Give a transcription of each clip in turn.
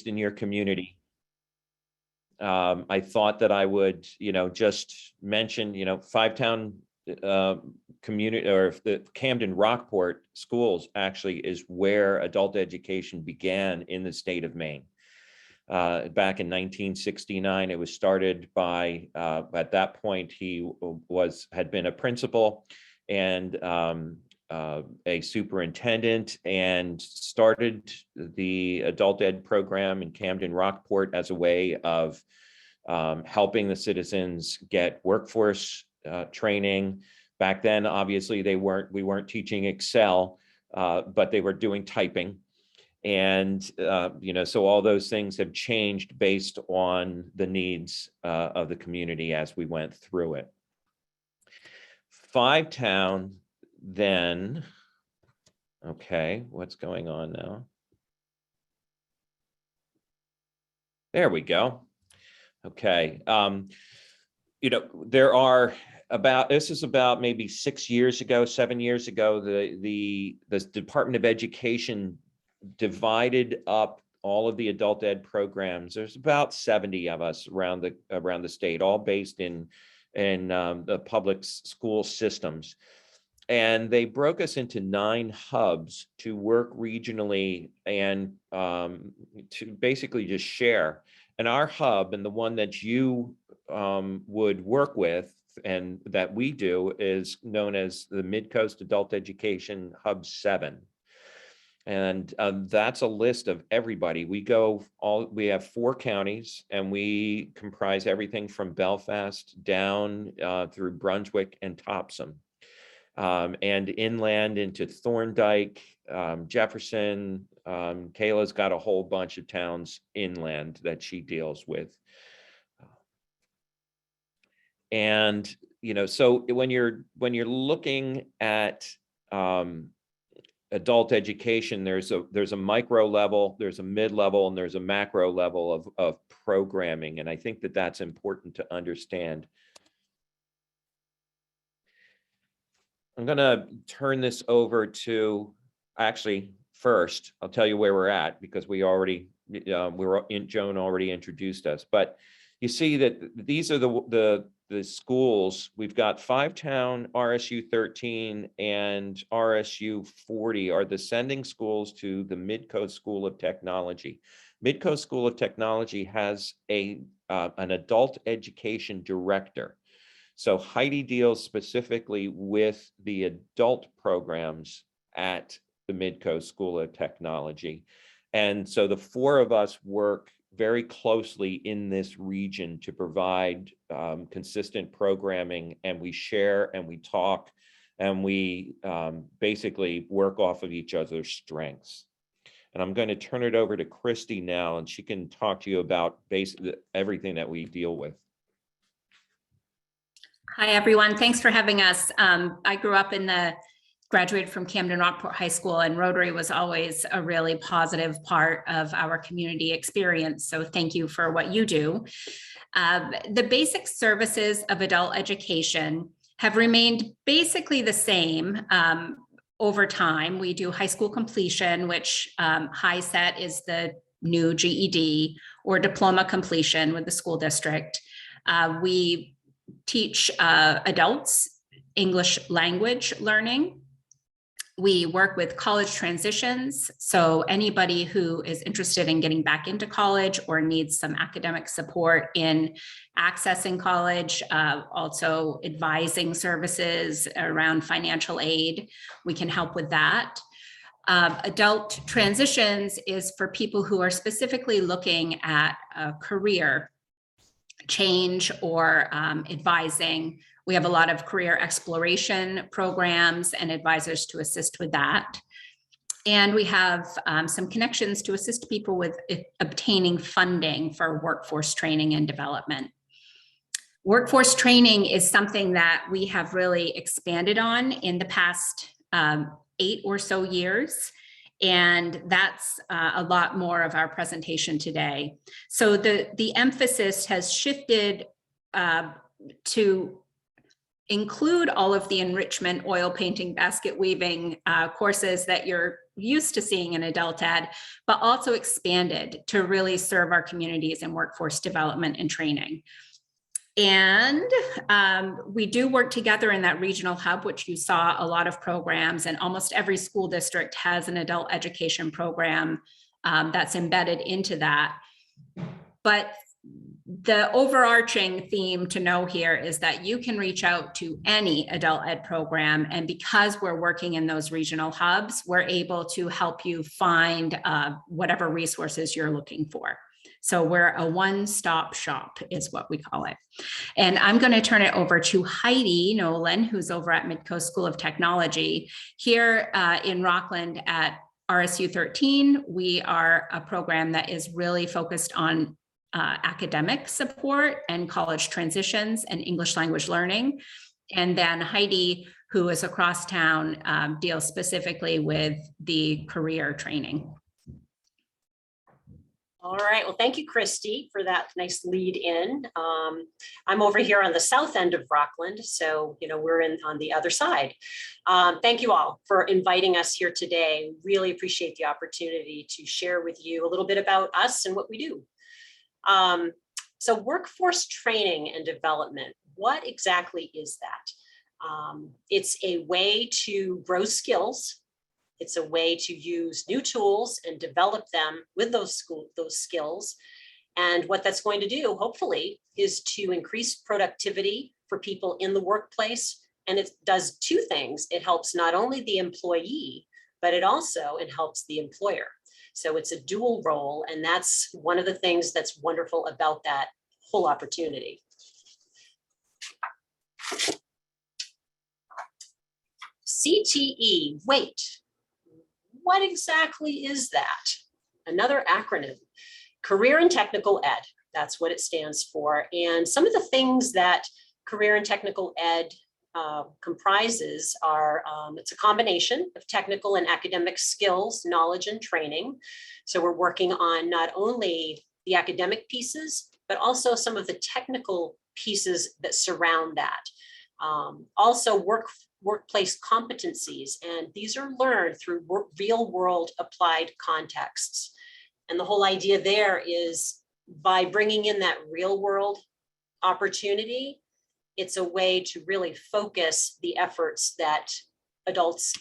in your community. I thought that I would, just mention, Fivetown community, or the Camden Rockport schools actually is where adult education began in the state of Maine. Back in 1969, it was started by, at that point, he had been a principal and a superintendent, and started the adult ed program in Camden Rockport as a way of helping the citizens get workforce training. Back then, obviously, we weren't teaching Excel, but they were doing typing. And, so all those things have changed based on the needs of the community as we went through it. FiveTown then, okay, what's going on now? There we go. Okay. There are this is about maybe 7 years ago, the Department of Education divided up all of the adult ed programs. There's about 70 of us around the state, all based in the public school systems. And they broke us into 9 hubs to work regionally and to basically just share. And our hub, and the one that you would work with and that we do, is known as the Mid-Coast Adult Education Hub 7. And that's a list of everybody. We have 4 counties, and we comprise everything from Belfast down through Brunswick and Topsham, and inland into Thorndike, Jefferson. Kayla's got a whole bunch of towns inland that she deals with. And, so when you're looking at adult education, there's a micro level, there's a mid level, and there's a macro level of programming. And I think that that's important to understand. I'm going to turn this over to, actually, first, I'll tell you where we're at, because Joan already introduced us. But you see that these are the schools. We've got Fivetown, RSU 13, and RSU 40 are the sending schools to the Mid-Coast School of Technology. Mid-Coast School of Technology has an adult education director. So Heidi deals specifically with the adult programs at the Mid-Coast School of Technology. And so the 4 of us work very closely in this region to provide consistent programming, and we share and we talk, and we basically work off of each other's strengths. And I'm going to turn it over to Christy now, and she can talk to you about basically everything that we deal with. Hi, everyone. Thanks for having us. I grew up graduated from Camden Rockport High School, and Rotary was always a really positive part of our community experience. So thank you for what you do. The basic services of adult education have remained basically the same over time. We do high school completion, which HiSET is the new GED, or diploma completion with the school district. We teach adults English language learning. We work with college transitions. So anybody who is interested in getting back into college or needs some academic support in accessing college, also advising services around financial aid, we can help with that. Adult transitions is for people who are specifically looking at a career change or advising. We have a lot of career exploration programs and advisors to assist with that. And we have some connections to assist people with obtaining funding for workforce training and development. Workforce training is something that we have really expanded on in the past 8 or so years. And that's a lot more of our presentation today. So the emphasis has shifted to include all of the enrichment, oil painting, basket weaving courses that you're used to seeing in adult ed, but also expanded to really serve our communities in workforce development and training. And we do work together in that regional hub, which you saw a lot of programs, and almost every school district has an adult education program that's embedded into that. But the overarching theme to know here is that you can reach out to any adult ed program. And because we're working in those regional hubs, we're able to help you find whatever resources you're looking for. So we're a one-stop shop is what we call it. And I'm going to turn it over to Heidi Nolan, who's over at Midcoast School of Technology. Here in Rockland at RSU 13, we are a program that is really focused on academic support and college transitions and English language learning. And then Heidi, who is across town, deals specifically with the career training. All right, well, thank you, Christy, for that nice lead in. I'm over here on the south end of Rockland, so we're on the other side. Thank you all for inviting us here today. Really appreciate the opportunity to share with you a little bit about us and what we do. So workforce training and development, what exactly is that? It's a way to grow skills. It's a way to use new tools and develop them with those skills. And what that's going to do, hopefully, is to increase productivity for people in the workplace. And it does two things. It helps not only the employee, but it helps the employer. So it's a dual role. And that's one of the things that's wonderful about that whole opportunity. CTE, wait. What exactly is that? Another acronym, Career and Technical Ed. That's what it stands for. And some of the things that Career and Technical Ed comprises are, it's a combination of technical and academic skills, knowledge, and training. So we're working on not only the academic pieces, but also some of the technical pieces that surround that. Also workplace competencies, and these are learned through real world applied contexts. And the whole idea there is by bringing in that real world opportunity, it's a way to really focus the efforts that adults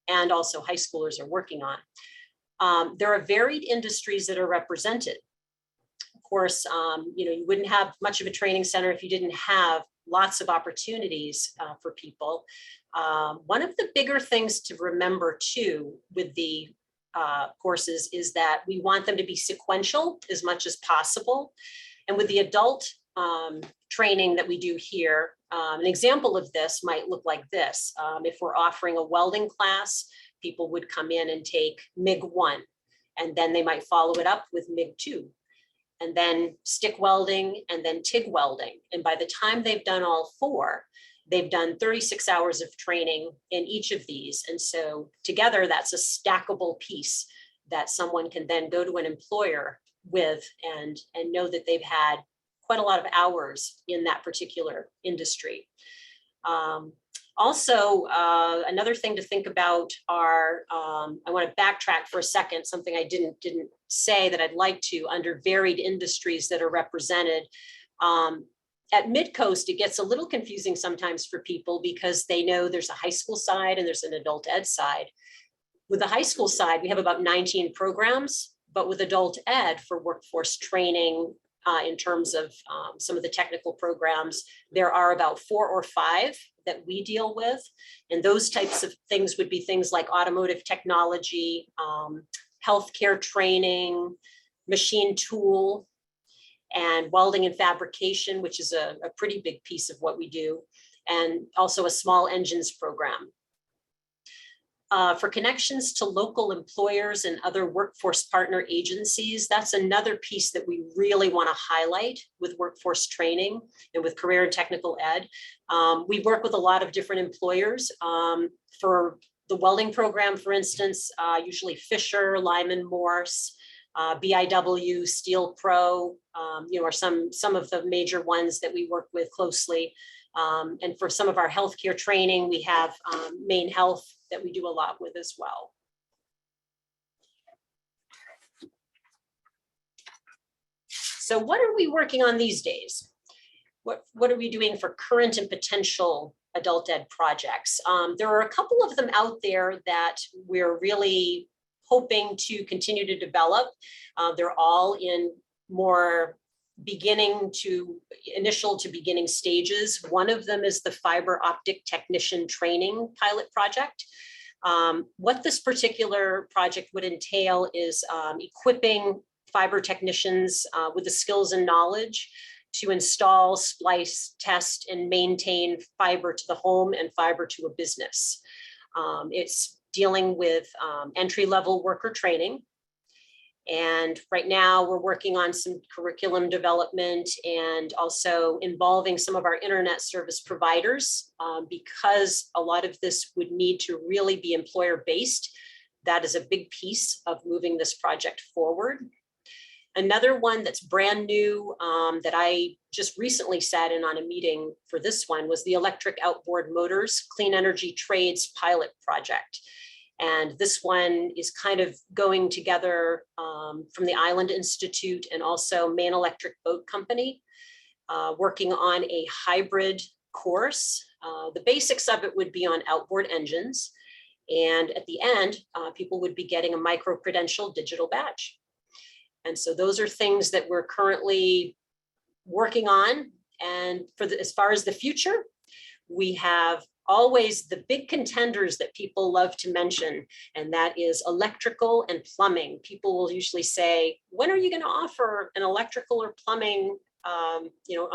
and also high schoolers are working on. There are varied industries that are represented. Of course, you wouldn't have much of a training center if you didn't have lots of opportunities for people. One of the bigger things to remember too with the courses is that we want them to be sequential as much as possible. And with the adult training that we do here, an example of this might look like this. If we're offering a welding class, people would come in and take MIG 1, and then they might follow it up with MIG 2. And then stick welding, and then TIG welding. And by the time they've done all four, they've done 36 hours of training in each of these. And so together, that's a stackable piece that someone can then go to an employer with and know that they've had quite a lot of hours in that particular industry. Also, another thing to think about are, I want to backtrack for a second, something I didn't say that I'd like to, under varied industries that are represented. At Midcoast, it gets a little confusing sometimes for people because they know there's a high school side and there's an adult ed side. With the high school side, we have about 19 programs, but with adult ed for workforce training, in terms of some of the technical programs, there are about 4 or 5 that we deal with. And those types of things would be things like automotive technology, healthcare training, machine tool, and welding and fabrication, which is a pretty big piece of what we do, and also a small engines program. For connections to local employers and other workforce partner agencies, that's another piece that we really want to highlight with workforce training and with career and technical ed. We work with a lot of different employers. For the welding program, for instance, usually Fisher, Lyman Morse, BIW, Steel Pro, are some of the major ones that we work with closely. And for some of our healthcare training, we have Maine Health that we do a lot with as well. So what are we working on these days? What are we doing for current and potential adult ed projects? There are a couple of them out there that we're really hoping to continue to develop. They're all in more initial to beginning stages. One of them is the fiber optic technician training pilot project. What this particular project would entail is equipping fiber technicians with the skills and knowledge to install, splice, test, and maintain fiber to the home and fiber to a business. It's dealing with entry-level worker training. And right now we're working on some curriculum development and also involving some of our internet service providers because a lot of this would need to really be employer-based. That is a big piece of moving this project forward. Another one that's brand new that I just recently sat in on a meeting for this one was the electric outboard motors clean energy trades pilot project. And this one is kind of going together from the Island Institute and also Maine Electric Boat Company, working on a hybrid course. The basics of it would be on outboard engines. And at the end, people would be getting a micro-credential digital badge. And so those are things that we're currently working on. And as far as the future, we have always the big contenders that people love to mention, and that is electrical and plumbing. People will usually say, when are you going to offer an electrical or plumbing, on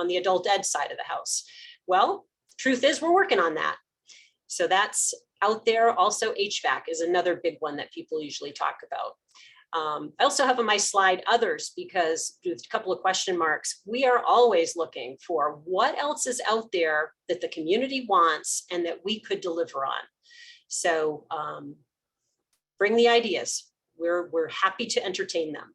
the adult ed side of the house? Well, truth is we're working on that. So that's out there. Also, HVAC is another big one that people usually talk about. I also have on my slide others because with a couple of question marks, we are always looking for what else is out there that the community wants and that we could deliver on. So bring the ideas. We're happy to entertain them.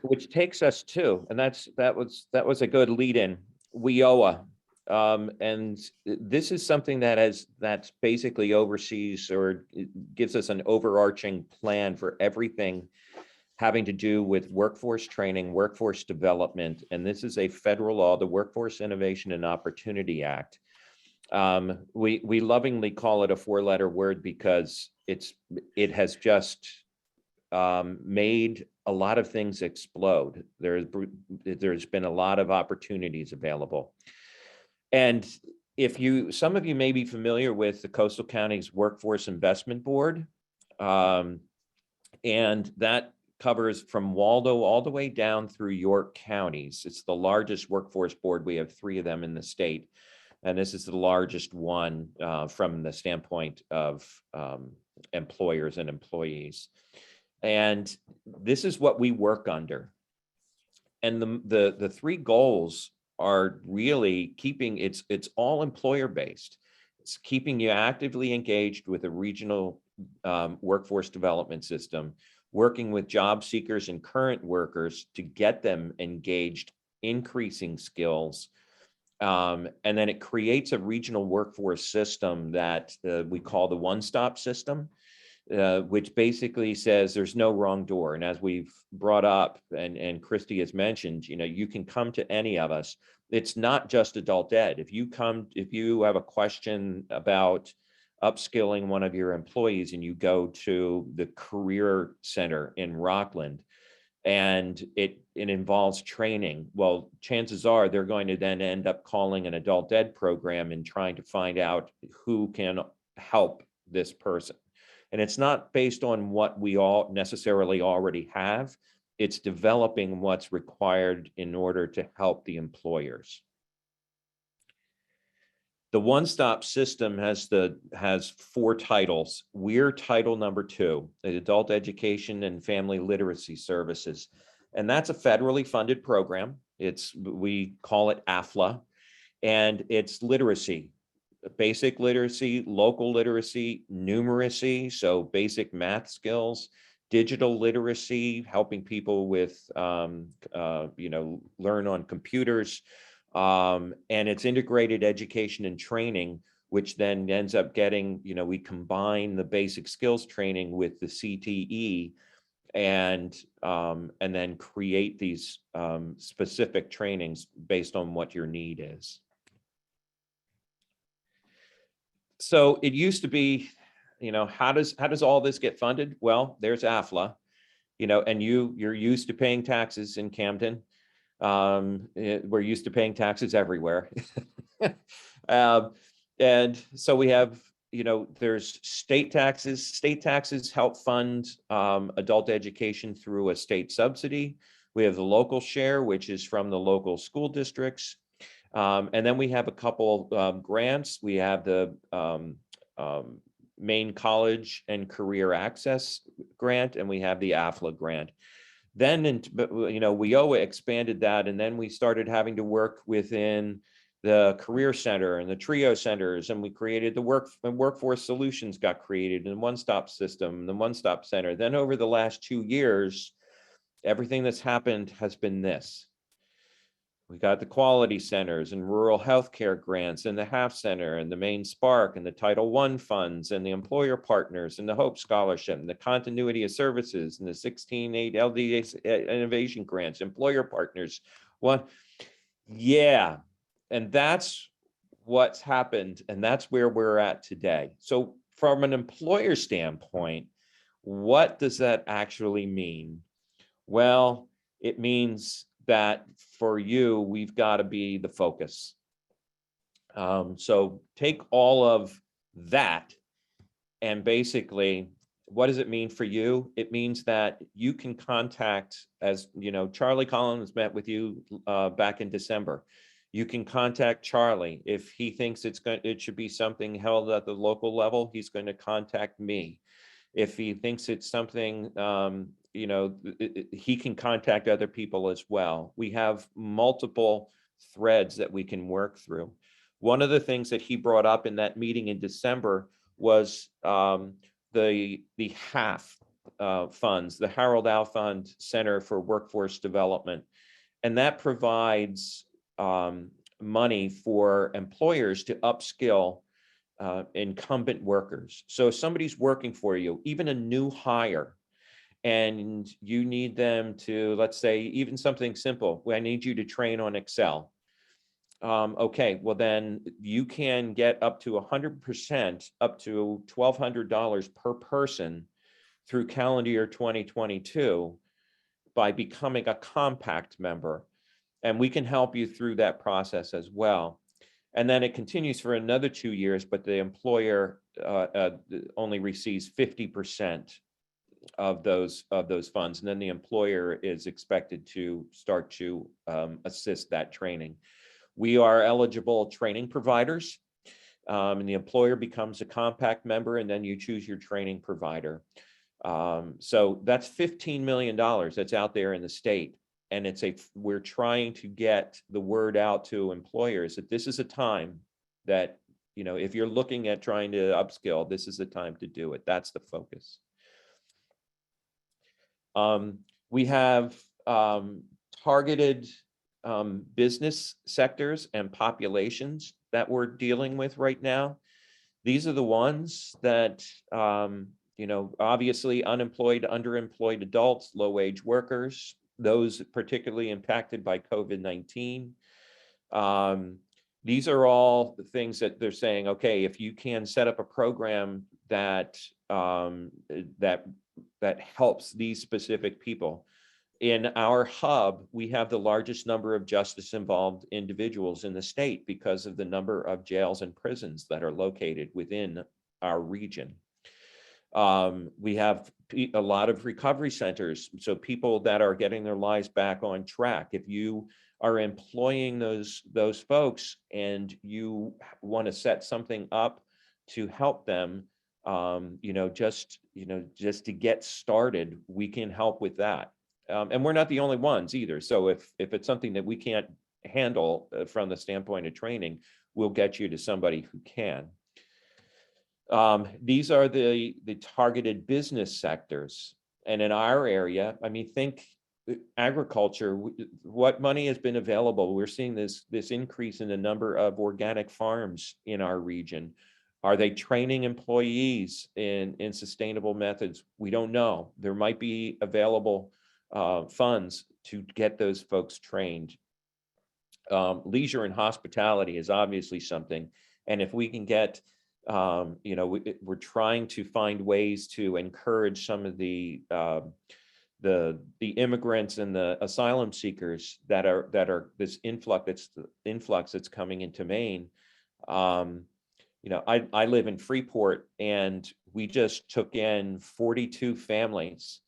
Which takes us to, and that was a good lead in, WIOA. And this is something that's basically oversees or gives us an overarching plan for everything having to do with workforce training, workforce development. And this is a federal law, the Workforce Innovation and Opportunity Act. We lovingly call it a four-letter word because it has just made a lot of things explode. There's been a lot of opportunities available. And some of you may be familiar with the Coastal County's Workforce Investment Board, and that covers from Waldo all the way down through York counties. It's the largest workforce board. We have 3 of them in the state, and this is the largest one from the standpoint of employers and employees. And this is what we work under. And the 3 goals are really keeping it's all employer based. It's keeping you actively engaged with a regional workforce development system, working with job seekers and current workers to get them engaged, increasing skills. And then it creates a regional workforce system that we call the one-stop system, which basically says there's no wrong door. And as we've brought up and Christy has mentioned, you can come to any of us. It's not just adult ed. If you have a question about upskilling one of your employees and you go to the Career Center in Rockland and it involves training, well, chances are they're going to then end up calling an adult ed program and trying to find out who can help this person. And it's not based on what we all necessarily already have. It's developing what's required in order to help the employers. The one-stop system has 4 titles. We're title number 2, the Adult Education and Family Literacy Services. And that's a federally funded program. We call it AFLA, and it's literacy. Basic literacy, local literacy, numeracy, so basic math skills, digital literacy, helping people with, learn on computers, and it's integrated education and training which then ends up getting, we combine the basic skills training with the CTE and then create these specific trainings based on what your need is. So it used to be, how does all this get funded? Well, there's AFLA, and you're used to paying taxes in Camden. We're used to paying taxes everywhere. And so we have, there's state taxes. State taxes help fund adult education through a state subsidy. We have the local share, which is from the local school districts. And then we have a couple grants. We have the Maine College and Career Access Grant, and we have the AFLA grant. Then, WIOA expanded that, and then we started having to work within the Career Center and the TRIO centers, and we created the Workforce Solutions got created, and the one-stop system, the one-stop center. Then over the last 2 years, everything that's happened has been this. We got the quality centers and rural healthcare grants and the HAF Center and the Maine Spark and the Title I funds and the employer partners and the Hope Scholarship and the continuity of services and the 16.8 LDA innovation grants, employer partners. Yeah. And that's what's happened. And that's where we're at today. So from an employer standpoint, what does that actually mean? Well, it means that for you, we've got to be the focus. So take all of that and basically, what does it mean for you? It means that you can contact, as Charlie Collins met with you back in December. You can contact Charlie. If he thinks it should be something held at the local level, he's going to contact me. If he thinks it's something, he can contact other people as well. We have multiple threads that we can work through. One of the things that he brought up in that meeting in December was the HAF funds, the Harold Al Fund Center for Workforce Development. And that provides money for employers to upskill incumbent workers. So if somebody's working for you, even a new hire, and you need them to, let's say, even something simple, I need you to train on Excel. Okay, well then you can get up to 100%, up to $1,200 per person through calendar year 2022 by becoming a compact member. And we can help you through that process as well. And then it continues for another 2 years, but the employer only receives 50% of those funds. And then the employer is expected to start to assist that training. We are eligible training providers, and the employer becomes a compact member, and then you choose your training provider. So that's $15 million that's out there in the state. And we're trying to get the word out to employers that this is a time that, if you're looking at trying to upskill, this is the time to do it. That's the focus. We have targeted business sectors and populations that we're dealing with right now. These are the ones that, obviously unemployed, underemployed adults, low-wage workers, those particularly impacted by COVID-19. These are all the things that they're saying, okay, if you can set up a program that helps these specific people. In our hub, we have the largest number of justice-involved individuals in the state because of the number of jails and prisons that are located within our region. We have a lot of recovery centers, so people that are getting their lives back on track. If you are employing those folks and you want to set something up to help them, just to get started, we can help with that. And we're not the only ones either. So if it's something that we can't handle from the standpoint of training, we'll get you to somebody who can. These are the targeted business sectors. And in our area, think agriculture, what money has been available? We're seeing this increase in the number of organic farms in our region. Are they training employees in sustainable methods? We don't know. There might be available funds to get those folks trained. Leisure and hospitality is obviously something. And if we can get, we're trying to find ways to encourage some of the immigrants and the asylum seekers that are this influx that's coming into Maine. I live in Freeport, and we just took in 42 families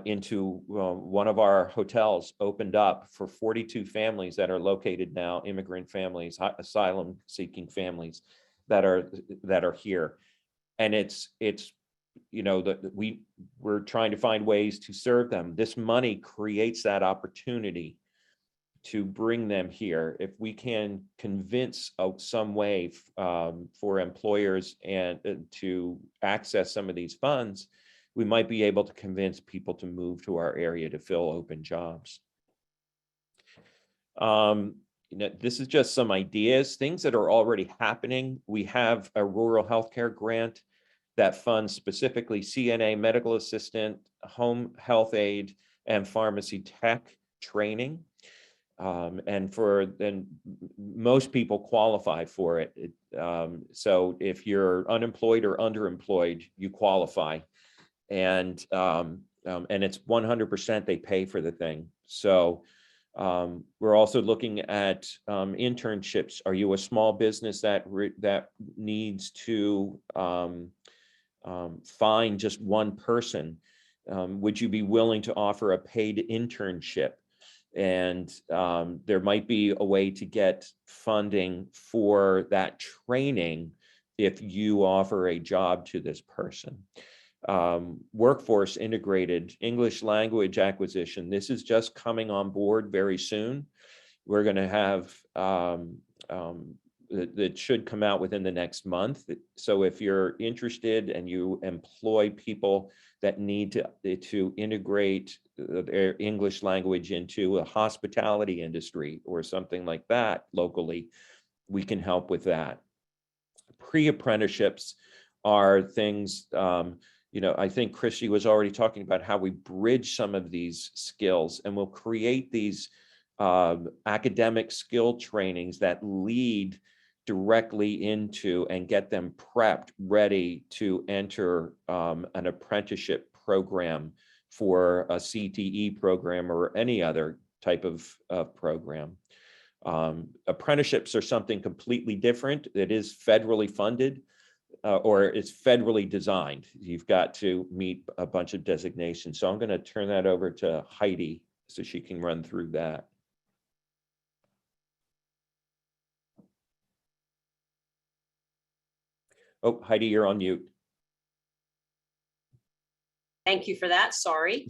into one of our hotels, opened up for 42 families that are located now, immigrant families, asylum seeking families that are here. And we're trying to find ways to serve them. This money creates that opportunity to bring them here. If we can convince some way for employers and to access some of these funds, we might be able to convince people to move to our area to fill open jobs. This is just some ideas, things that are already happening. We have a rural healthcare grant that funds specifically CNA, medical assistant, home health aide, and pharmacy tech training. And most people qualify for it. So if you're unemployed or underemployed, you qualify. And it's 100% they pay for the thing. So we're also looking at internships. Are you a small business that needs to find just one person? Would you be willing to offer a paid internship? And there might be a way to get funding for that training if you offer a job to this person. Workforce integrated English language acquisition. This is just coming on board very soon. We're going to have that should come out within the next month. So if you're interested and you employ people that need to integrate their English language into a hospitality industry or something like that locally, we can help with that. Pre-apprenticeships are things, I think Christy was already talking about how we bridge some of these skills, and we'll create these academic skill trainings that lead directly into and get them prepped, ready to enter an apprenticeship program for a CTE program or any other type of program. Apprenticeships are something completely different. It is federally funded. Or it's federally designed. You've got to meet a bunch of designations. So I'm going to turn that over to Heidi so she can run through that. Oh, Heidi, you're on mute. Thank you for that. Sorry.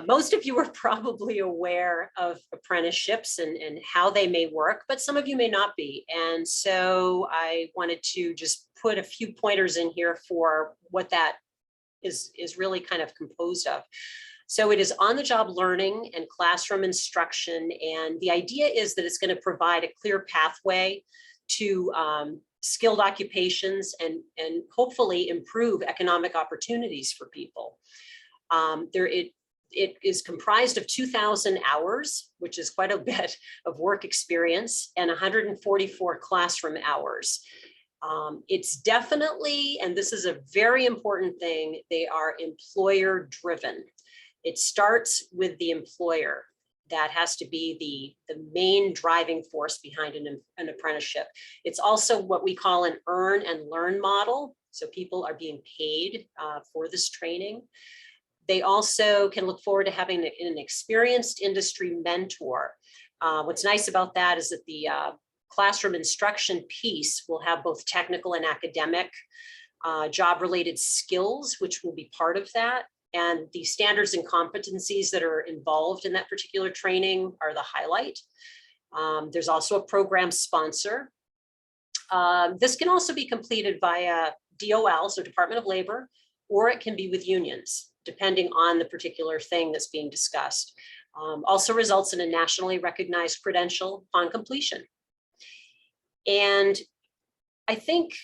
Most of you are probably aware of apprenticeships and how they may work, but some of you may not be. And so I wanted to just put a few pointers in here for what that is really kind of composed of. So it is on-the-job learning and classroom instruction. And the idea is that it's going to provide a clear pathway to skilled occupations and hopefully improve economic opportunities for people. It is comprised of 2,000 hours, which is quite a bit of work experience, and 144 classroom hours. It's definitely, and this is a very important thing, they are employer driven. It starts with the employer. That has to be the main driving force behind an apprenticeship. It's also what we call an earn and learn model. So people are being paid for this training. They also can look forward to having an experienced industry mentor. What's nice about that is that the classroom instruction piece will have both technical and academic job-related skills, which will be part of that. And the standards and competencies that are involved in that particular training are the highlight. There's also a program sponsor. This can also be completed via DOL, so Department of Labor, or it can be with unions. depending on the particular thing that's being discussed. Also results in a nationally recognized credential upon completion. And I think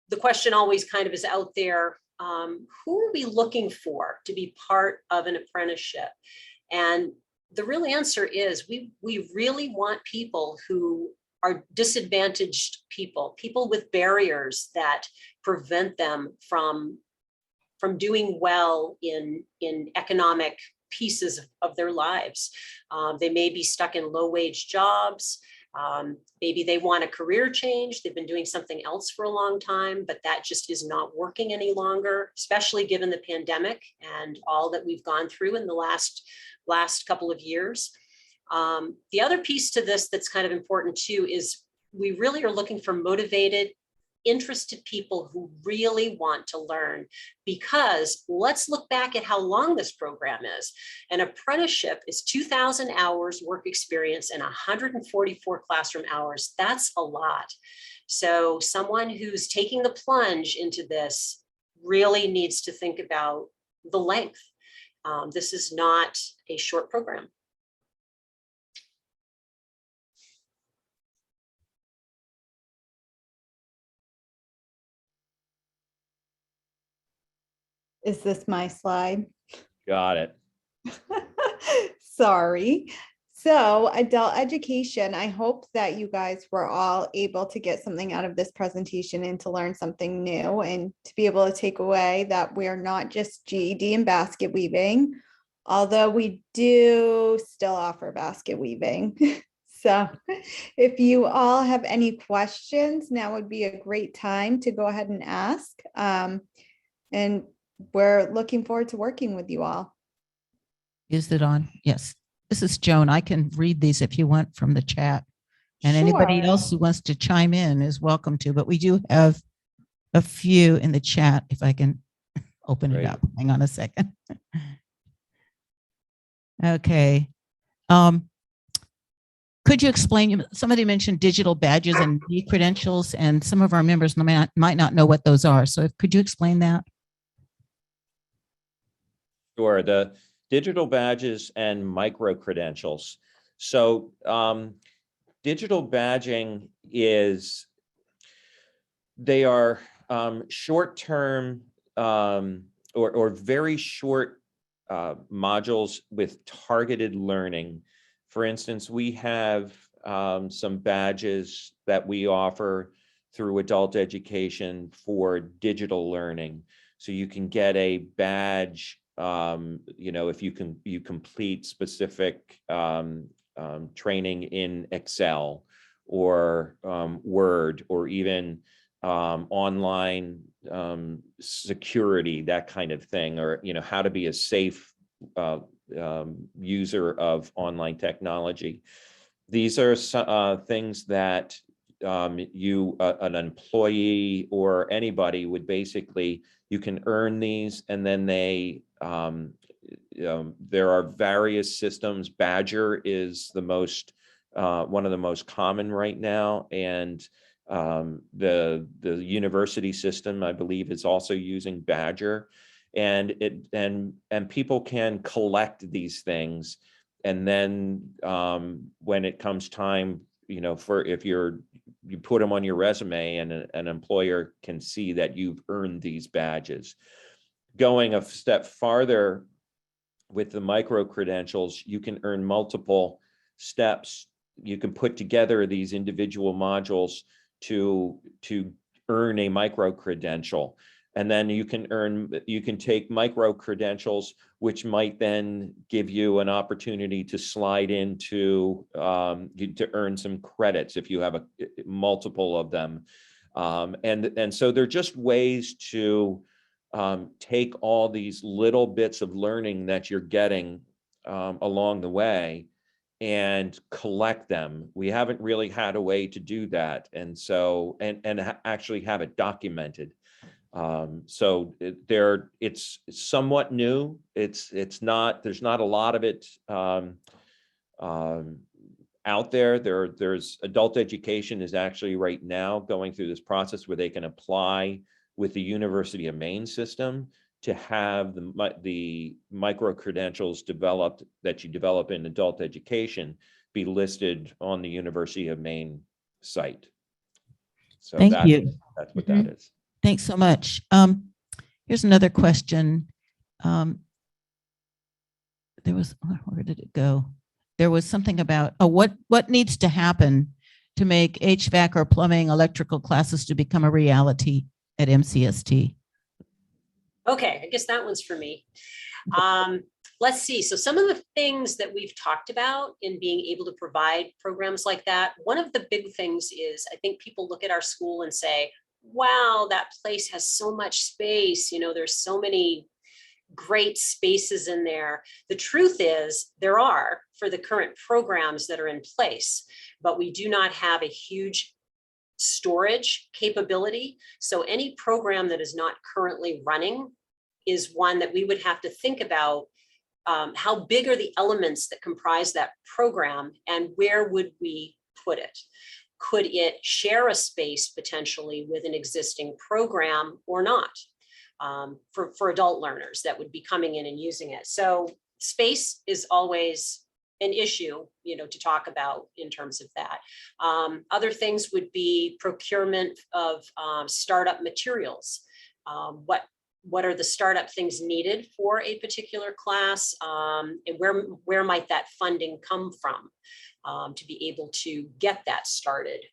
the question always kind of is out there, who are we looking for to be part of an apprenticeship? And the real answer is we really want people who are disadvantaged people with barriers that prevent them from doing well in economic pieces of their lives. They may be stuck in low-wage jobs. Maybe they want a career change. They've been doing something else for a long time, but that just is not working any longer, especially given the pandemic and all that we've gone through in the last couple of years. The other piece to this that's kind of important too is we really are looking for motivated, interested people who really want to learn, because let's look back at how long this program is. An apprenticeship is 2,000 hours work experience and 144 classroom hours. That's a lot. So someone who's taking the plunge into this really needs to think about the length. This is not a short program. Is this my slide? Got it. Sorry. So adult education, I hope that you guys were all able to get something out of this presentation and to learn something new and to be able to take away that we're not just GED and basket weaving, although we do still offer basket weaving. So if you all have any questions, now would be a great time to go ahead and ask. And we're looking forward to working with you all. Is it on? Yes. This is Joan. I can read these if you want from the chat. And anybody Sure. else who wants to chime in is welcome to, but we do have a few in the chat if I can open it Great. up. Hang on a second. Okay. Could you explain, somebody mentioned digital badges and e-credentials, and some of our members might not know what those are. So could you explain that? Sure, the digital badges and micro credentials. So digital badging they are short-term or very short modules with targeted learning. For instance, we have some badges that we offer through adult education for digital learning. So you can get a badge, if you complete specific training in Excel or Word, or even online security, that kind of thing, or how to be a safe user of online technology. These are things that an employee or anybody would basically, you can earn these, and then there are various systems. Badger is the most one of the most common right now, and the university system, I believe, is also using Badger, and people can collect these things, and then when it comes time, for if you put them on your resume, and an employer can see that you've earned these badges. Going a step farther with the micro credentials, you can earn multiple steps. You can put together these individual modules to earn a micro credential. And then you can take micro credentials, which might then give you an opportunity to slide into to earn some credits if you have multiple of them. And so they're just ways to take all these little bits of learning that you're getting along the way and collect them. We haven't really had a way to do that, and so actually have it documented. So it's somewhat new. It's not, there's not a lot of it out there. There's adult education is actually right now going through this process where they can apply with the University of Maine system to have the micro credentials developed that you develop in adult education be listed on the University of Maine site. So Thank you. that's what that is. Thanks so much. Here's another question. There was, where did it go? There was something about, what needs to happen to make HVAC or plumbing, electrical classes to become a reality at MCST? Okay, I guess that one's for me. Let's see. So some of the things that we've talked about in being able to provide programs like that, one of the big things is I think people look at our school and say, wow, that place has so much space. You know, there's so many great spaces in there. The truth is there are for the current programs that are in place, but we do not have a huge storage capability. So any program that is not currently running is one that we would have to think about. How big are the elements that comprise that program and where would we put it? Could it share a space potentially with an existing program or not? For adult learners that would be coming in and using it. So space is always an issue, you know, to talk about in terms of that. Other things would be procurement of startup materials. What are the startup things needed for a particular class, and where might that funding come from to be able to get that started?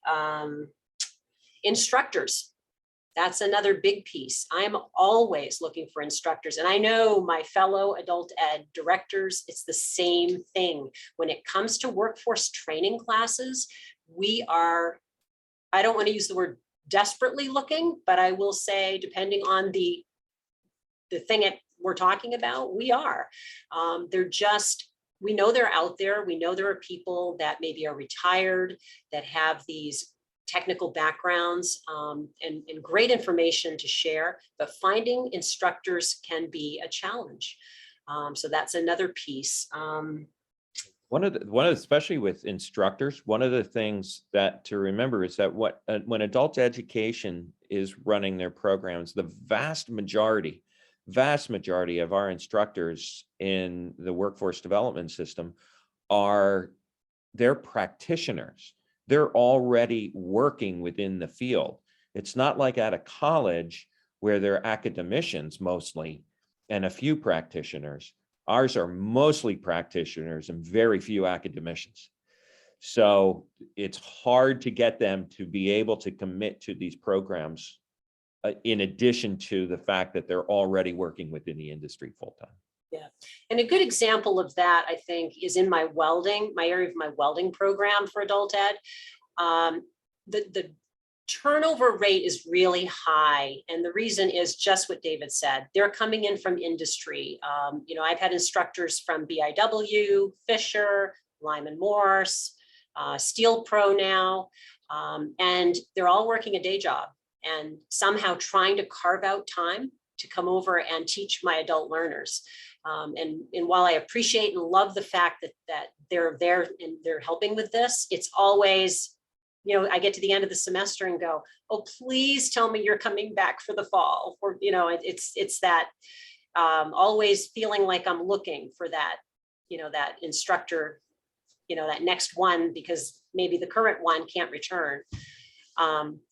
Instructors. That's another big piece. I'm always looking for instructors. And I know my fellow adult ed directors, it's the same thing. When it comes to workforce training classes, we are, I don't want to use the word desperately looking, but I will say, depending on the thing that we're talking about, we are. They're just, we know they're out there. We know there are people that maybe are retired, that have these technical backgrounds and great information to share, but finding instructors can be a challenge. So that's another piece. One of the, especially with instructors, one of the things that to remember is that when adult education is running their programs, the vast majority of our instructors in the workforce development system they're practitioners. They're already working within the field. It's not like at a college where they're academicians mostly and a few practitioners. Ours are mostly practitioners and very few academicians. So it's hard to get them to be able to commit to these programs in addition to the fact that they're already working within the industry full time. Yeah, and a good example of that, I think, is in my area of my welding program for adult ed. The turnover rate is really high. And the reason is just what David said. They're coming in from industry. You know, I've had instructors from BIW, Fisher, Lyman Morse, Steel Pro now, and they're all working a day job and somehow trying to carve out time to come over and teach my adult learners. And while I appreciate and love the fact that they're there and they're helping with this, it's always, you know, I get to the end of the semester and go, oh, please tell me you're coming back for the fall. Or, you know, it's that always feeling like I'm looking for that, you know, that instructor, you know, that next one, because maybe the current one can't return.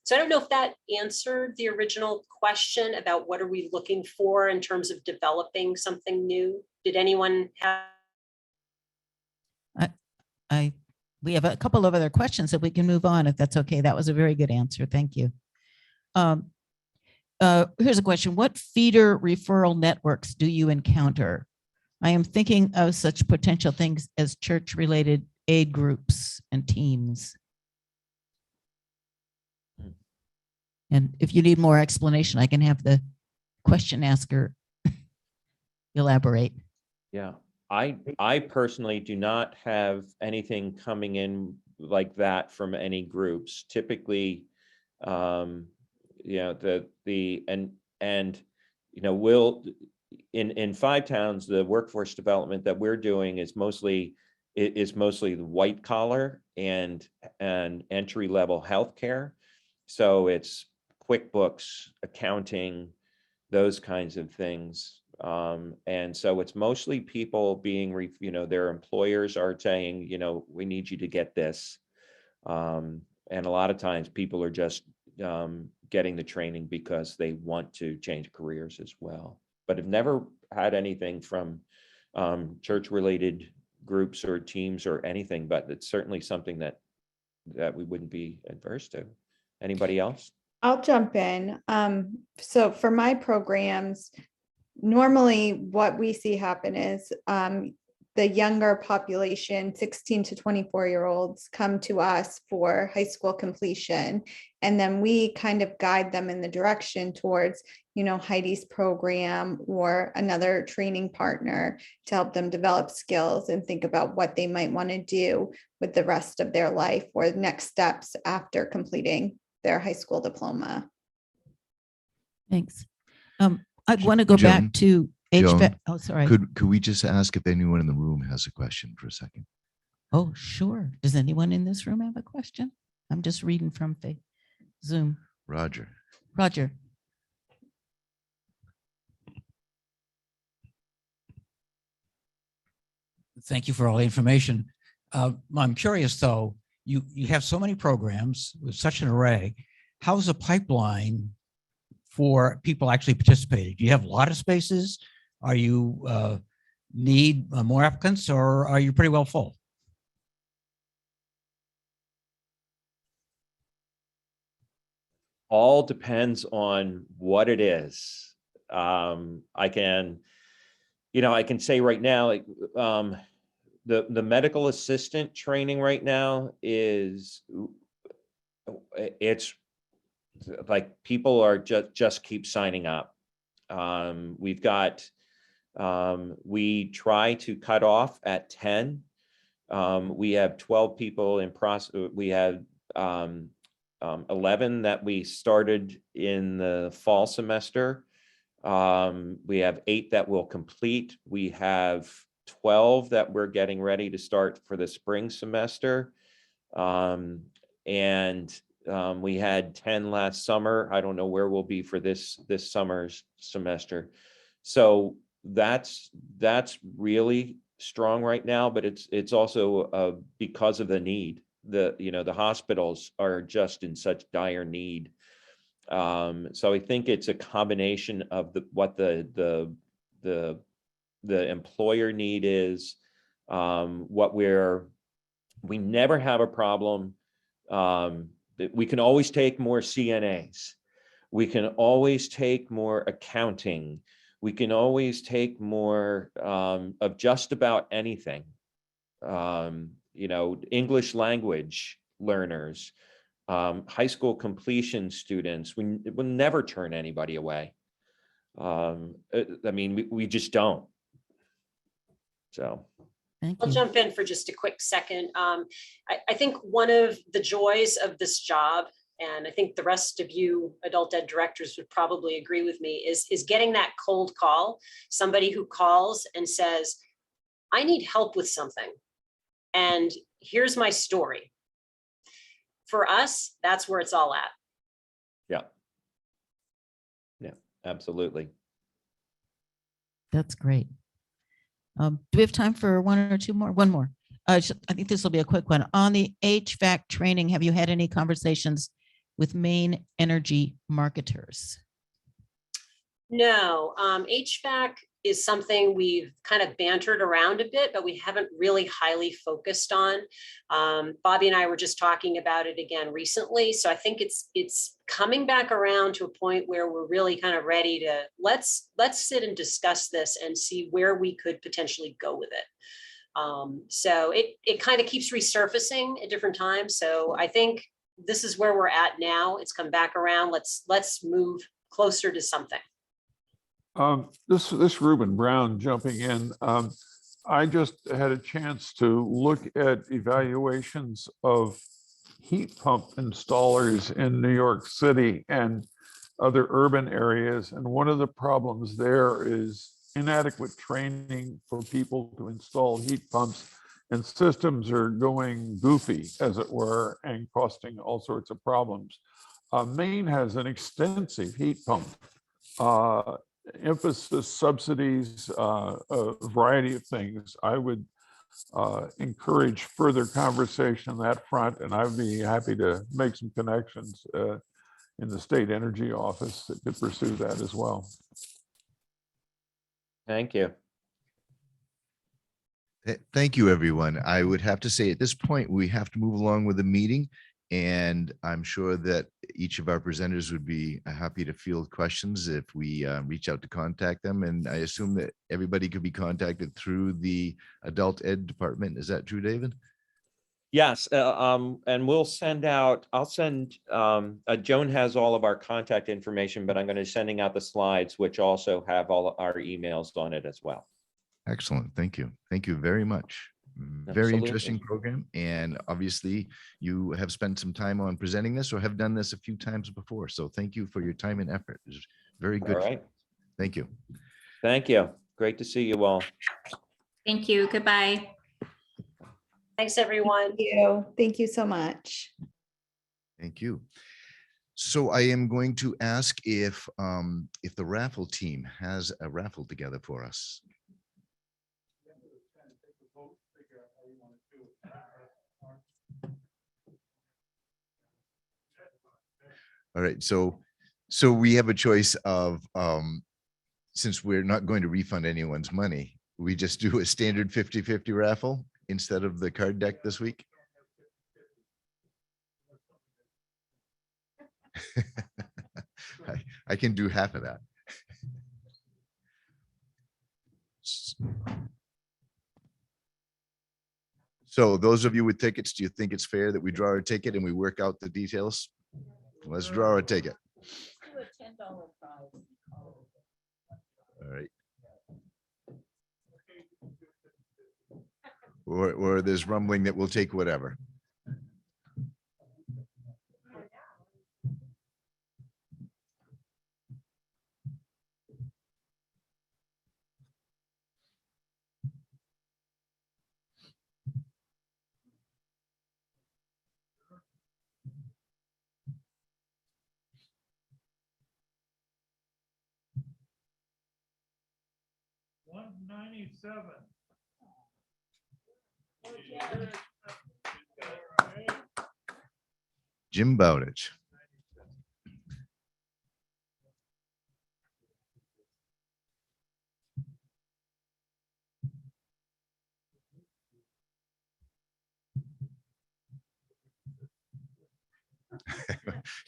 So I don't know if that answered the original question about what are we looking for in terms of developing something new. Did anyone have? We have a couple of other questions that we can move on if that's okay. That was a very good answer. Thank you. Here's a question. What feeder referral networks do you encounter? I am thinking of such potential things as church-related aid groups and teams. And if you need more explanation, I can have the question asker elaborate. Yeah, I personally do not have anything coming in like that from any groups. Typically, you know, you know, we'll in FiveTowns, the workforce development that we're doing is mostly the white collar and entry level healthcare. So it's QuickBooks, accounting, those kinds of things. And so it's mostly people being, their employers are saying, we need you to get this. And a lot of times people are just getting the training because they want to change careers as well. But I've never had anything from church-related groups or teams or anything, but it's certainly something that we wouldn't be adverse to. Anybody else? I'll jump in. So for my programs, normally what we see happen is the younger population, 16 to 24-year-olds, come to us for high school completion. And then we kind of guide them in the direction towards, Heidi's program or another training partner to help them develop skills and think about what they might want to do with the rest of their life or next steps after completing their high school diploma. Thanks. I want to go Joan, back to Joan, HVAC. Oh, sorry. Could we just ask if anyone in the room has a question for a second? Oh, sure. Does anyone in this room have a question? I'm just reading from Zoom. Roger. Roger. Thank you for all the information. I'm curious, though, you have so many programs with such an array. How's the pipeline for people actually participating? Do you have a lot of spaces? Are you need more applicants, or are you pretty well full? All depends on what it is. I can say right now, like, the medical assistant training right now it's like people are just keep signing up. We've got, we try to cut off at 10. We have 12 people in process. We have 11 that we started in the fall semester. We have 8 that will complete. We have 12 that we're getting ready to start for the spring semester. We had 10 last summer. I don't know where we'll be for this summer's semester. So that's really strong right now, but it's also because of the need. The hospitals are just in such dire need. So I think it's a combination of what the employer need is, we never have a problem. We can always take more CNAs. We can always take more accounting. We can always take more of just about anything. English language learners, high school completion students. It will never turn anybody away. We just don't. So. Thank I'll you. jump in for just a quick second. I think one of the joys of this job, and I think the rest of you adult ed directors would probably agree with me, is getting that cold call, somebody who calls and says, I need help with something, and here's my story. For us, that's where it's all at. Yeah, absolutely. That's great. Do we have time for one or two more? One more. I think this will be a quick one. On the HVAC training, have you had any conversations with Maine energy marketers? No, HVAC is something we've kind of bantered around a bit, but we haven't really highly focused on. Bobby and I were just talking about it again recently. So I think it's coming back around to a point where we're really kind of ready to let's sit and discuss this and see where we could potentially go with it. So it kind of keeps resurfacing at different times. So I think this is where we're at now. It's come back around. Let's move closer to something. This Reuben Brown jumping in. I just had a chance to look at evaluations of heat pump installers in New York City and other urban areas. And one of the problems there is inadequate training for people to install heat pumps, and systems are going goofy, as it were, and costing all sorts of problems. Maine has an extensive heat pump emphasis, subsidies, a variety of things. I would encourage further conversation on that front, and I'd be happy to make some connections in the state energy office that could pursue that as well. Thank you. Thank you, everyone. I would have to say at this point, we have to move along with the meeting. And I'm sure that each of our presenters would be happy to field questions if we reach out to contact them. And I assume that everybody could be contacted through the adult ed department. Is that true, David? Yes, and we'll send out, I'll send, Joan has all of our contact information, but I'm going to be sending out the slides, which also have all our emails on it as well. Excellent. Thank you. Thank you very much. Very Absolutely. interesting program. And obviously you have spent some time on presenting this or have done this a few times before. So thank you for your time and effort. It's very good. All right. Thank you. Thank you. Great to see you all. Thank you. Goodbye. Thanks, everyone. Thank you. Thank you so much. Thank you. So I am going to ask if the raffle team has a raffle together for us. All right, so we have a choice of, since we're not going to refund anyone's money, we just do a standard 50-50 raffle instead of the card deck this week. I can do half of that. So those of you with tickets, do you think it's fair that we draw a ticket and we work out the details? Let's draw a ticket. All right. Or there's rumbling that we'll take whatever. $197. Jim Bowditch.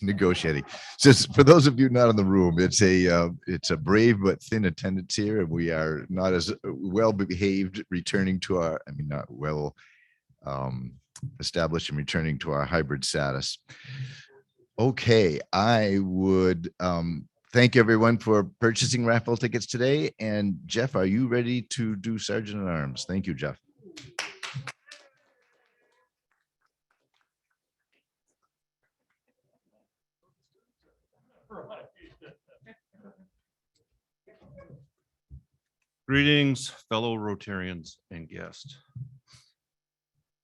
Negotiating. So for those of you not in the room, it's a brave but thin attendance here, and we are not as well behaved returning to our, I mean, not well established and returning to our hybrid status. Okay, I would thank everyone for purchasing raffle tickets today. And Jeff, are you ready to do Sergeant at Arms? Thank you, Jeff. Greetings, fellow Rotarians and guests.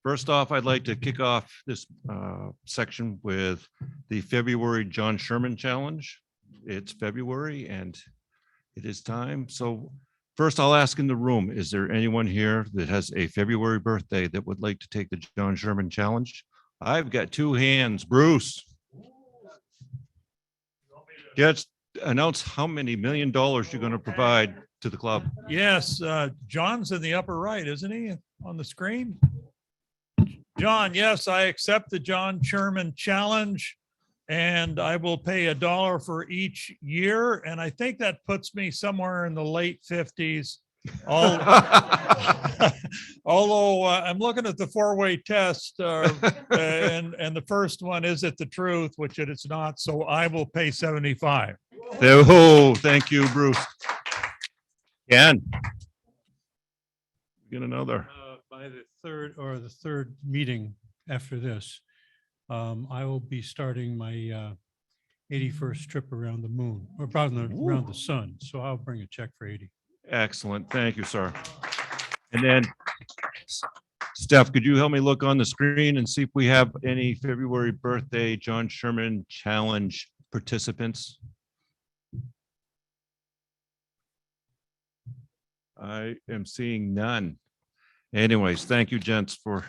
First off, I'd like to kick off this section with the February John Sherman Challenge. It's February and it is time. So first I'll ask in the room, is there anyone here that has a February birthday that would like to take the John Sherman Challenge? I've got two hands. Bruce. Just announce how many $1 million you're going to provide to the club. Yes, John's in the upper right, isn't he, on the screen? John, yes, I accept the John Sherman Challenge, and I will pay $1 for each year, and I think that puts me somewhere in the late 50s. Although I'm looking at the four-way test, and the first one, is it the truth, which it is not, so I will pay 75. Oh, thank you, Bruce. Ken. Get another. By the third meeting after this, I will be starting my 81st trip around the moon, or around the sun. So I'll bring a check for 80. Excellent. Thank you, sir. And then Steph, could you help me look on the screen and see if we have any February birthday John Sherman Challenge participants? I am seeing none. Anyways, thank you, gents, for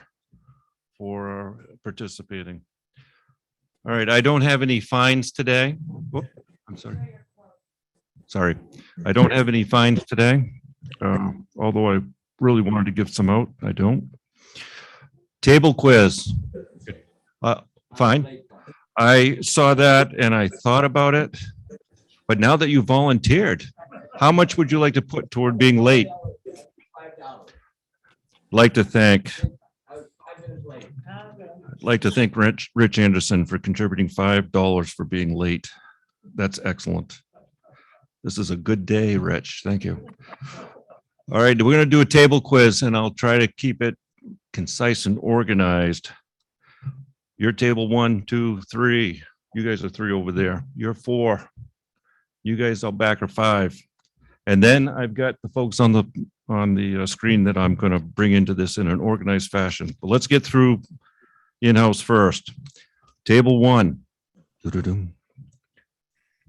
participating. All right, I don't have any fines today. Whoop, I'm sorry. Sorry, I don't have any fines today. Although I really wanted to give some out, I don't. Table quiz. Fine. I saw that and I thought about it, but now that you volunteered, how much would you like to put toward being late? Like to thank Rich Anderson for contributing $5 for being late. That's excellent. This is a good day, Rich. Thank you. All right, we're going to do a table quiz and I'll try to keep it concise and organized. You're table 1, 2, 3. You guys are 3 over there. You're 4. You guys out back are 5. And then I've got the folks on the screen that I'm going to bring into this in an organized fashion. But let's get through in-house first. Table 1.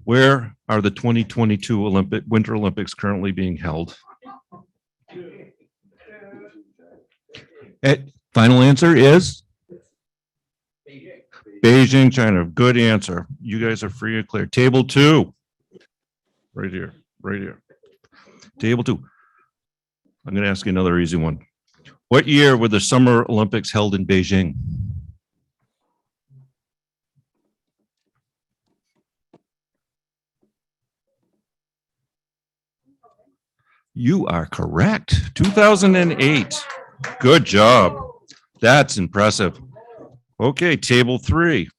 Where are the 2022 Winter Olympics currently being held? Final answer is Beijing, China. Good answer. You guys are free and clear. Table 2. Right here. Right here. Table 2. I'm going to ask you another easy one. What year were the Summer Olympics held in Beijing? You are correct. 2008. Good job. That's impressive. Okay, table 3.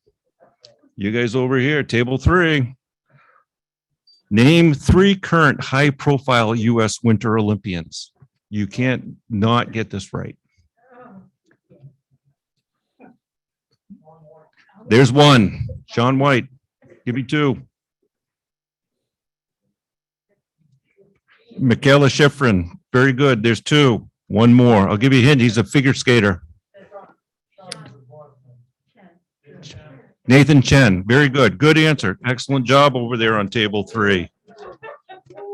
You guys over here, table 3. Name 3 current high-profile U.S. Winter Olympians. You can't not get this right. There's 1. Shaun White. Give me 2. Michaela Schifrin. Very good. There's 2. 1 more. I'll give you a hint. He's a figure skater. Nathan Chen. Very good. Good answer. Excellent job over there on table 3.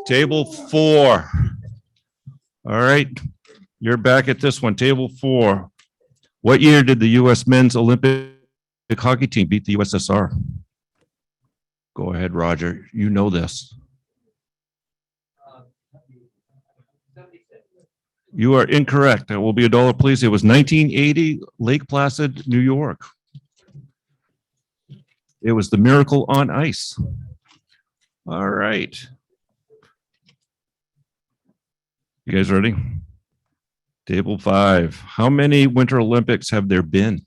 Table 4. All right. You're back at this one. Table 4. What year did the U.S. men's Olympic hockey team beat the USSR? Go ahead, Roger. You know this. You are incorrect. That will be $1, please. It was 1980, Lake Placid, New York. It was the Miracle on Ice. All right. You guys ready? Table 5. How many Winter Olympics have there been?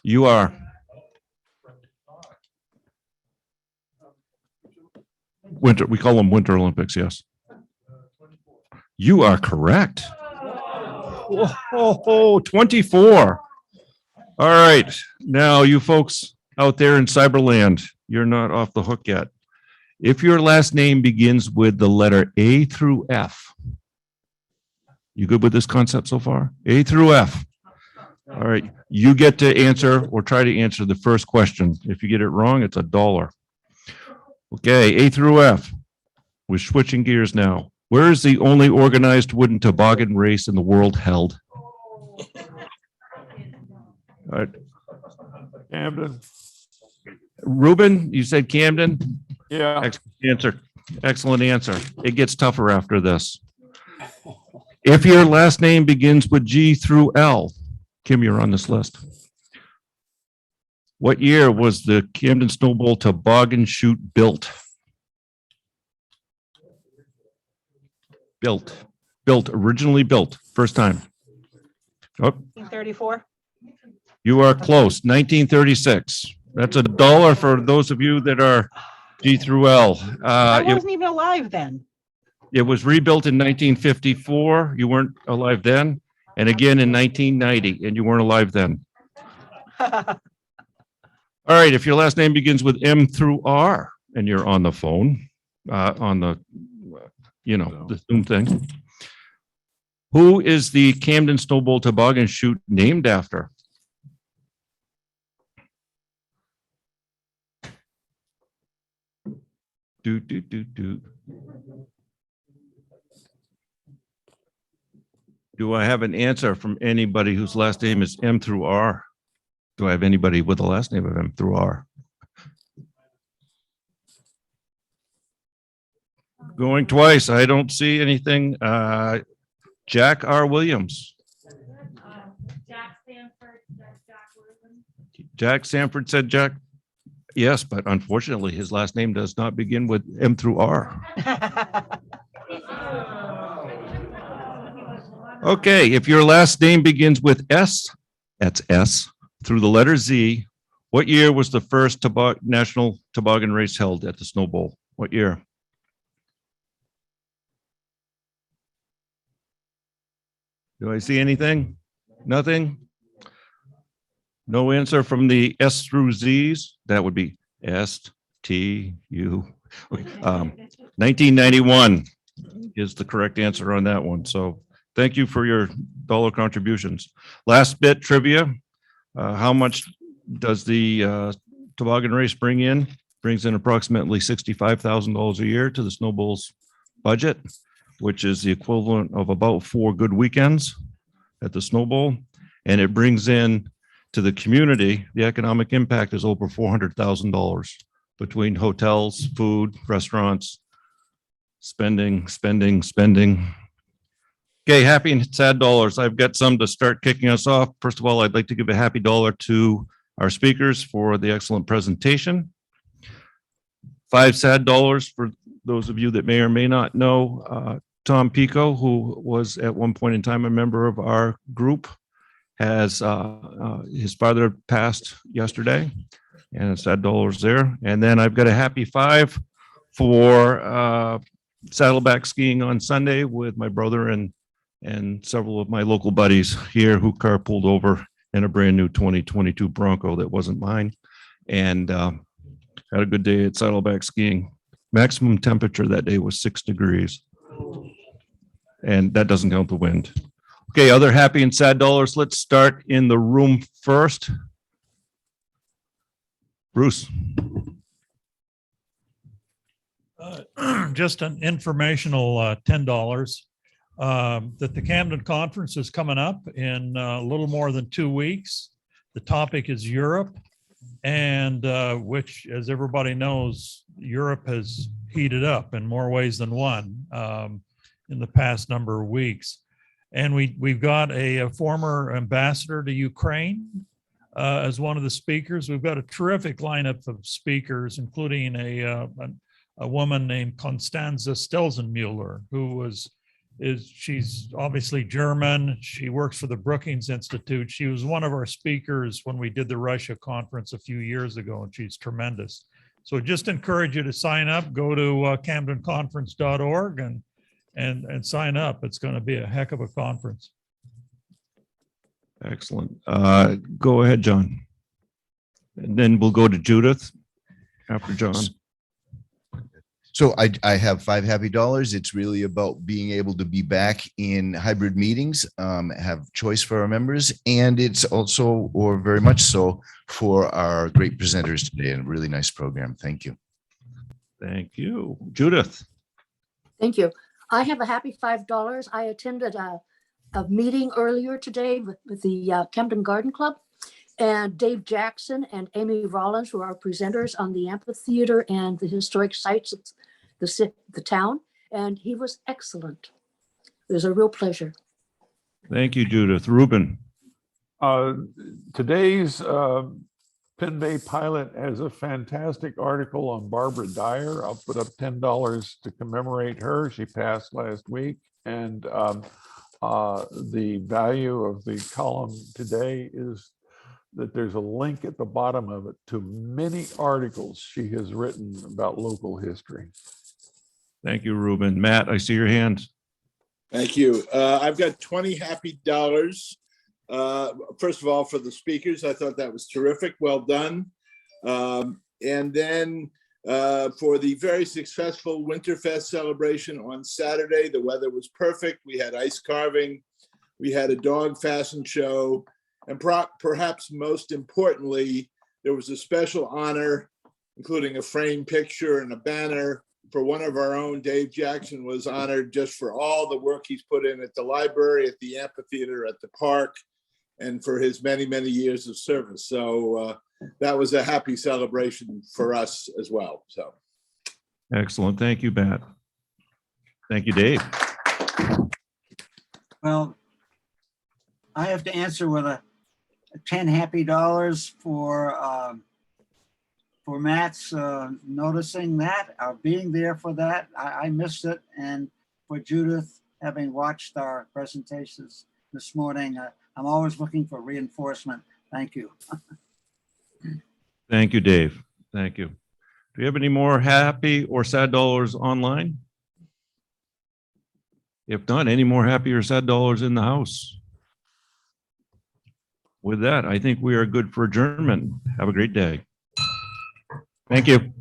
You are. Winter, we call them Winter Olympics, yes. You are correct. Oh, 24. All right. Now, you folks out there in Cyberland, you're not off the hook yet. If your last name begins with the letter A through F, you good with this concept so far? A through F. All right. You get to answer or try to answer the first question. If you get it wrong, it's $1. Okay, A through F. We're switching gears now. Where is the only organized wooden toboggan race in the world held? All right. Camden. Ruben, you said Camden? Yeah. Excellent answer. Excellent answer. It gets tougher after this. If your last name begins with G through L, Kim, you're on this list. What year was the Camden Snowball toboggan chute built? Originally built, first time. Oh, 1934. you are close, 1936. That's $1 for those of you that are G through L. I wasn't even alive then. It was rebuilt in 1954. You weren't alive then. And again in 1990, and you weren't alive then. All right, if your last name begins with M through R and you're on the phone, on the, the Zoom thing, who is the Camden Snowball Toboggan chute named after? Do I have an answer from anybody whose last name is M through R? Do I have anybody with the last name of M through R? Going twice. I don't see anything. Jack R. Williams. Jack Sanford said Jack. Yes, but unfortunately, his last name does not begin with M through R. Okay, if your last name begins with S, that's S, through the letter Z, what year was the first national toboggan race held at the Snow Bowl? What year? Do I see anything? Nothing? No answer from the S through Z's? That would be S, T, U. 1991 is the correct answer on that one. So thank you for your dollar contributions. Last bit trivia. How much does the toboggan race bring in? Brings in approximately $65,000 a year to the Snow Bowl's budget, which is the equivalent of about 4 good weekends at the Snow Bowl. And it brings in to the community, the economic impact is over $400,000 between hotels, food, restaurants, spending. Okay, happy and sad dollars. I've got some to start kicking us off. First of all, I'd like to give a happy dollar to our speakers for the excellent presentation. 5 sad dollars for those of you that may or may not know. Tom Pico, who was at one point in time a member of our group, has his father passed yesterday, and it's sad dollars there. And then I've got a happy 5 for saddleback skiing on Sunday with my brother and several of my local buddies here who carpooled over in a brand new 2022 Bronco that wasn't mine, and had a good day at saddleback skiing. Maximum temperature that day was 6 degrees, and that doesn't count the wind. Okay, other happy and sad dollars. Let's start in the room first. Bruce. Just an informational $10 that the Camden Conference is coming up in a little more than 2 weeks. The topic is Europe, and which, as everybody knows, Europe has heated up in more ways than one in the past number of weeks. And we've got a former ambassador to Ukraine as one of the speakers. We've got a terrific lineup of speakers, including a woman named Constanze Stelzenmuller, who she's obviously German. She works for the Brookings Institute. She was one of our speakers when we did the Russia conference a few years ago, and she's tremendous. So just encourage you to sign up. Go to camdenconference.org and sign up. It's going to be a heck of a conference. Excellent. Go ahead, John. And then we'll go to Judith after John. So I have 5 happy dollars. It's really about being able to be back in hybrid meetings, have choice for our members, and it's also, or very much so, for our great presenters today. And a really nice program. Thank you. Thank you. Judith. Thank you. I have a happy $5. I attended a meeting earlier today with the Camden Garden Club, and Dave Jackson and Amy Rollins were our presenters on the amphitheater and the historic sites of the town, and he was excellent. It was a real pleasure. Thank you, Judith. Ruben. Today's Penn Bay Pilot has a fantastic article on Barbara Dyer. I'll put up $10 to commemorate her. She passed last week, and the value of the column today is that there's a link at the bottom of it to many articles she has written about local history. Thank you, Ruben. Matt, I see your hand. Thank you. I've got 20 happy dollars. First of all, for the speakers, I thought that was terrific. Well done. And then for the very successful Winterfest celebration on Saturday, the weather was perfect. We had ice carving. We had a dog fashion show. And perhaps most importantly, there was a special honor, including a framed picture and a banner for one of our own, Dave Jackson was honored just for all the work he's put in at the library, at the amphitheater, at the park, and for his many, many years of service. So that was a happy celebration for us as well. So. Excellent. Thank you, Matt. Thank you, Dave. Well, I have to answer with a 10 happy dollars for Matt's noticing that, being there for that. I missed it. And for Judith, having watched our presentations this morning, I'm always looking for reinforcement. Thank you. Thank you, Dave. Thank you. Do you have any more happy or sad dollars online? If not, any more happy or sad dollars in the house? With that, I think we are good for adjournment. Have a great day. Thank you.